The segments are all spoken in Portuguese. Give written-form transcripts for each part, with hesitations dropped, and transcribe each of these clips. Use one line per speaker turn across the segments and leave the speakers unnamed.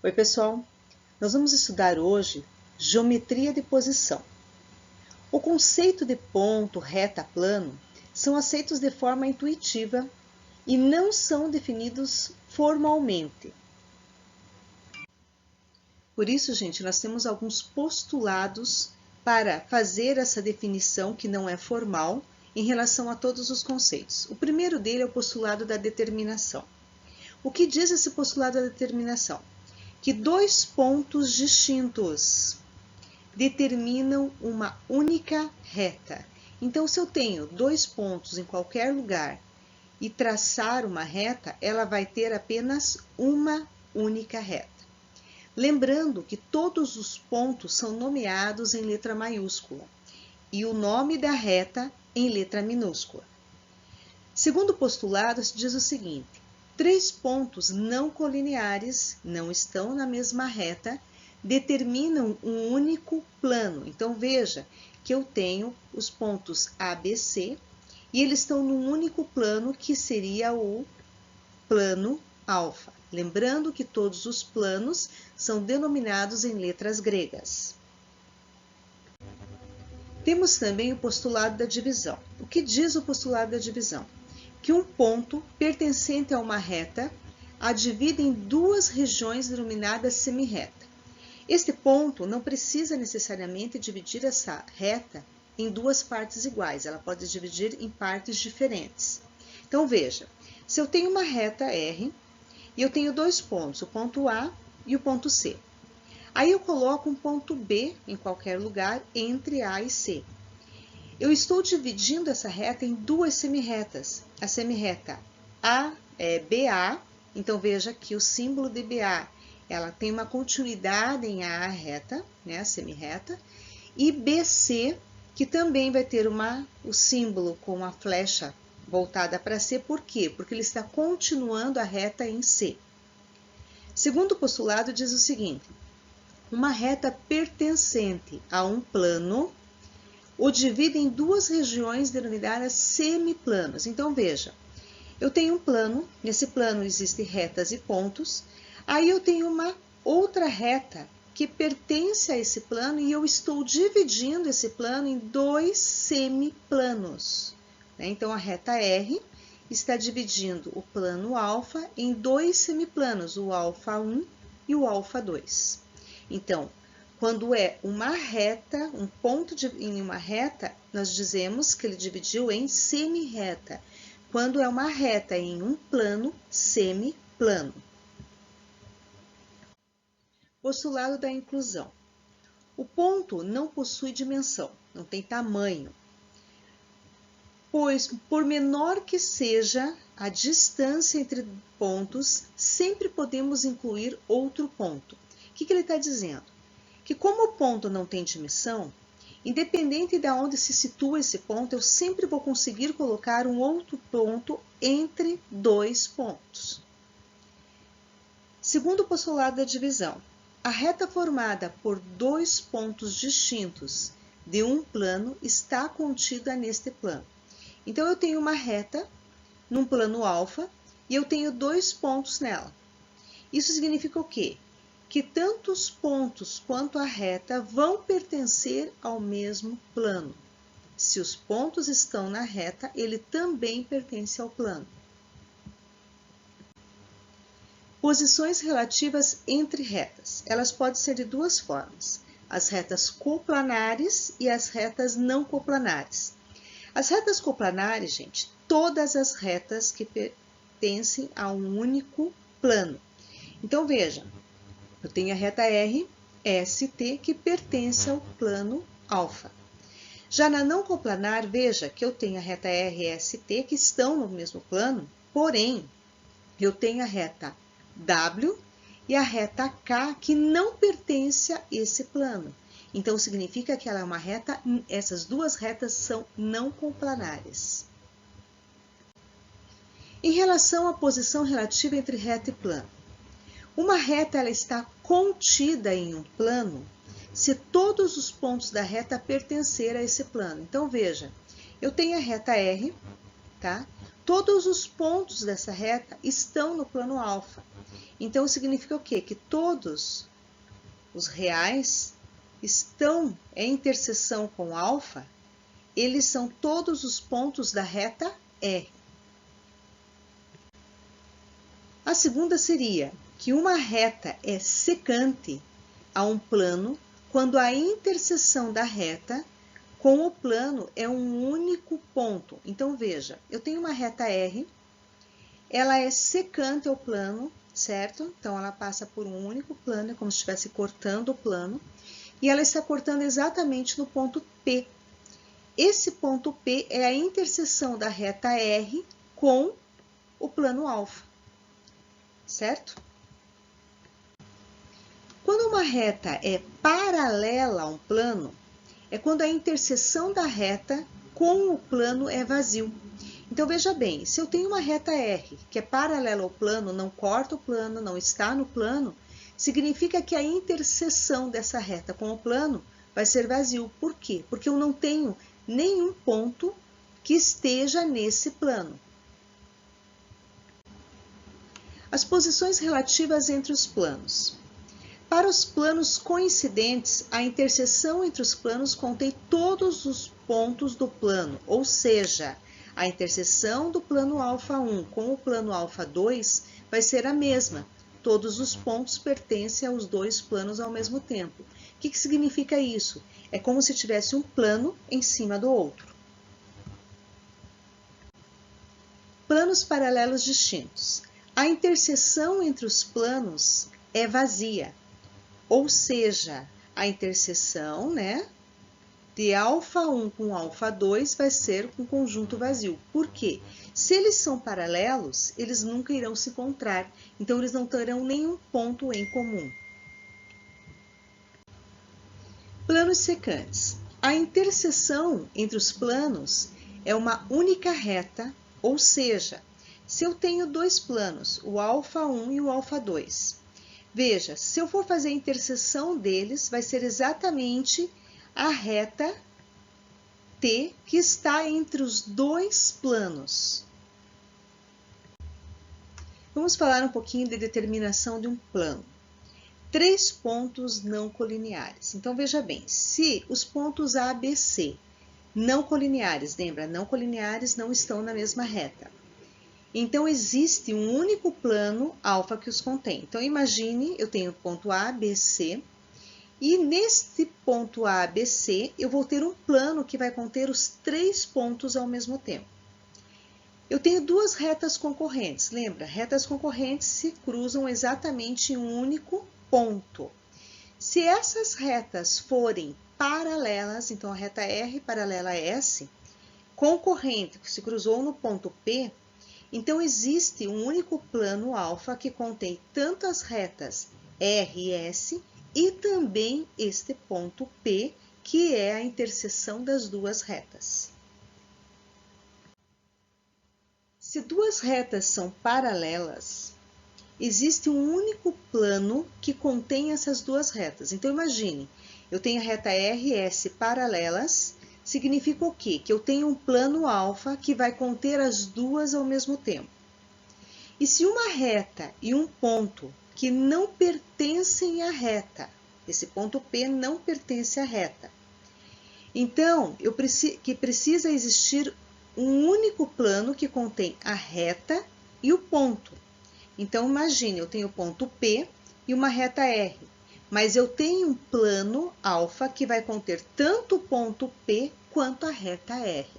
Oi, pessoal! Nós vamos estudar hoje geometria de posição. O conceito de ponto, reta, plano são aceitos de forma intuitiva e não são definidos formalmente. Por isso, gente, nós temos alguns postulados para fazer essa definição que não é formal em relação a todos os conceitos. O primeiro dele é o postulado da determinação. O que diz esse postulado da determinação? Que dois pontos distintos determinam uma única reta. Então, se eu tenho dois pontos em qualquer lugar e traçar uma reta, ela vai ter apenas uma única reta. Lembrando que todos os pontos são nomeados em letra maiúscula e o nome da reta em letra minúscula. Segundo o postulado, se diz o seguinte: três pontos não colineares, não estão na mesma reta, determinam um único plano. Então, veja que eu tenho os pontos A, B, C e eles estão num único plano que seria o plano alfa. Lembrando que todos os planos são denominados em letras gregas. Temos também o postulado da divisão. O que diz o postulado da divisão? Que um ponto pertencente a uma reta a divide em duas regiões denominadas semirreta. Este ponto não precisa necessariamente dividir essa reta em duas partes iguais, ela pode dividir em partes diferentes. Então, veja, se eu tenho uma reta R e eu tenho dois pontos, o ponto A e o ponto C. Aí eu coloco um ponto B em qualquer lugar entre A e C. Eu estou dividindo essa reta em duas semirretas. A semirreta BA, então veja que o símbolo de BA, ela tem uma continuidade em A reta, né, a semirreta, e BC, que também vai ter o símbolo com a flecha voltada para C. Por quê? Porque ele está continuando a reta em C. Segundo o postulado, diz o seguinte: uma reta pertencente a um plano o divide em duas regiões denominadas semiplanos. Então, veja, eu tenho um plano, nesse plano existem retas e pontos, aí eu tenho uma outra reta que pertence a esse plano e eu estou dividindo esse plano em dois semiplanos. Então, a reta R está dividindo o plano alfa em dois semiplanos, o alfa 1 e o alfa 2. Então, quando é uma reta, um ponto em uma reta, nós dizemos que ele dividiu em semirreta. Quando é uma reta em um plano, semiplano. Postulado da inclusão. O ponto não possui dimensão, não tem tamanho, pois, por menor que seja a distância entre pontos, sempre podemos incluir outro ponto. O que ele está dizendo? Que como o ponto não tem dimensão, independente de onde se situa esse ponto, eu sempre vou conseguir colocar um outro ponto entre dois pontos. Segundo o postulado da divisão, a reta formada por dois pontos distintos de um plano está contida neste plano. Então, eu tenho uma reta num plano alfa e eu tenho dois pontos nela. Isso significa o quê? Que tanto os pontos quanto a reta vão pertencer ao mesmo plano. Se os pontos estão na reta, ele também pertence ao plano. Posições relativas entre retas. Elas podem ser de duas formas: as retas coplanares e as retas não coplanares. As retas coplanares, gente, todas as retas que pertencem a um único plano. Então, veja, eu tenho a reta R, ST, que pertence ao plano alfa. Já na não coplanar, veja que eu tenho a reta R e ST que estão no mesmo plano, porém, eu tenho a reta W e a reta K que não pertence a esse plano. Então, significa que ela é uma reta, essas duas retas são não coplanares. Em relação à posição relativa entre reta e plano, uma reta ela está contida em um plano se todos os pontos da reta pertencerem a esse plano. Então, veja, eu tenho a reta R, tá? Todos os pontos dessa reta estão no plano alfa. Então, significa o quê? Que todos os reais estão em interseção com alfa, eles são todos os pontos da reta R. A segunda seria que uma reta é secante a um plano quando a interseção da reta com o plano é um único ponto. Então, veja, eu tenho uma reta R, ela é secante ao plano, certo? Então, ela passa por um único plano, é como se estivesse cortando o plano, e ela está cortando exatamente no ponto P. Esse ponto P é a interseção da reta R com o plano alfa, certo? Quando uma reta é paralela a um plano, é quando a interseção da reta com o plano é vazio. Então, veja bem, se eu tenho uma reta R que é paralela ao plano, não corta o plano, não está no plano, significa que a interseção dessa reta com o plano vai ser vazio. Por quê? Porque eu não tenho nenhum ponto que esteja nesse plano. As posições relativas entre os planos. Para os planos coincidentes, a interseção entre os planos contém todos os pontos do plano, ou seja, a interseção do plano α1 com o plano α2 vai ser a mesma. Todos os pontos pertencem aos dois planos ao mesmo tempo. O que significa isso? É como se tivesse um plano em cima do outro. Planos paralelos distintos. A interseção entre os planos é vazia. Ou seja, a interseção, de α1 com α2 vai ser um conjunto vazio. Por quê? Se eles são paralelos, eles nunca irão se encontrar. Então, eles não terão nenhum ponto em comum. Planos secantes. A interseção entre os planos é uma única reta, ou seja, se eu tenho dois planos, o α1 e o α2, veja, se eu for fazer a interseção deles, vai ser exatamente a reta T que está entre os dois planos. Vamos falar um pouquinho de determinação de um plano. 3 pontos não colineares. Então, veja bem, se os pontos A, B, C não colineares, lembra, não colineares não estão na mesma reta. Então, existe um único plano alfa que os contém. Então, imagine, eu tenho ponto A, B, C, e neste ponto A, B, C, eu vou ter um plano que vai conter os 3 pontos ao mesmo tempo. Eu tenho duas retas concorrentes, lembra? Retas concorrentes se cruzam exatamente em um único ponto. Se essas retas forem paralelas, então a reta R paralela a S, concorrente que se cruzou no ponto P, então existe um único plano alfa que contém tanto as retas R e S e também este ponto P, que é a interseção das duas retas. Se duas retas são paralelas, existe um único plano que contém essas duas retas. Então, imagine, eu tenho a reta R e S paralelas, significa o quê? Que eu tenho um plano alfa que vai conter as duas ao mesmo tempo. E se uma reta e um ponto que não pertencem à reta, esse ponto P não pertence à reta, então, precisa existir um único plano que contém a reta e o ponto. Então, imagine, eu tenho o ponto P e uma reta R, mas eu tenho um plano alfa que vai conter tanto o ponto P quanto a reta R.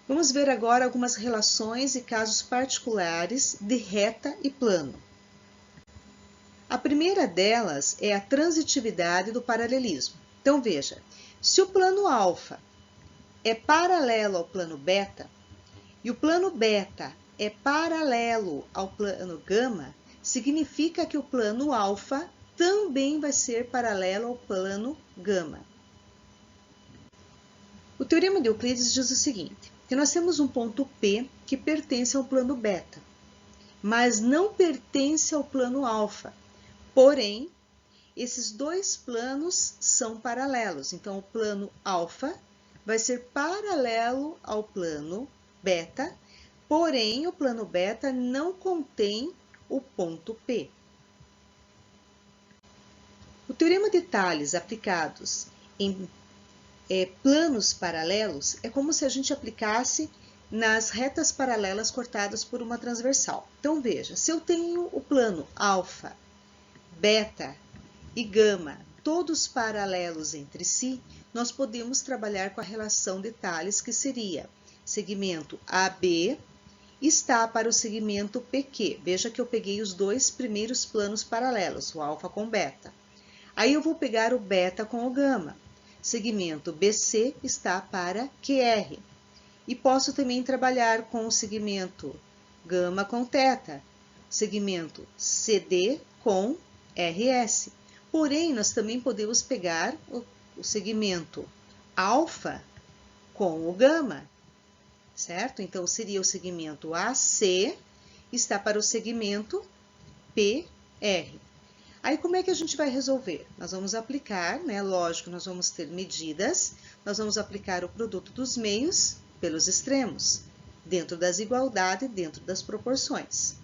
Vamos ver agora algumas relações e casos particulares de reta e plano. A primeira delas é a transitividade do paralelismo. Então, veja, se o plano alfa é paralelo ao plano beta e o plano beta é paralelo ao plano gama, significa que o plano alfa também vai ser paralelo ao plano gama. O teorema de Euclides diz o seguinte, que nós temos um ponto P que pertence ao plano beta, mas não pertence ao plano alfa. Porém, esses dois planos são paralelos. Então, o plano alfa vai ser paralelo ao plano beta, Porém, o plano beta não contém o ponto P. O teorema de Thales aplicados em planos paralelos é como se a gente aplicasse nas retas paralelas cortadas por uma transversal. Então, veja, se eu tenho o plano alfa, beta e gama, todos paralelos entre si, nós podemos trabalhar com a relação de Thales, que seria segmento AB está para o segmento PQ. Veja que eu peguei os dois primeiros planos paralelos, o alfa com beta. Aí eu vou pegar o beta com o gama. Segmento BC está para QR. E posso também trabalhar com o segmento gama com θ, segmento CD com RS. Porém, nós também podemos pegar o segmento alfa com o gama, certo? Então, seria o segmento AC, está para o segmento PR. Aí, como é que a gente vai resolver? Nós vamos aplicar, né? Lógico, nós vamos ter medidas, nós vamos aplicar o produto dos meios pelos extremos, dentro das igualdades, dentro das proporções.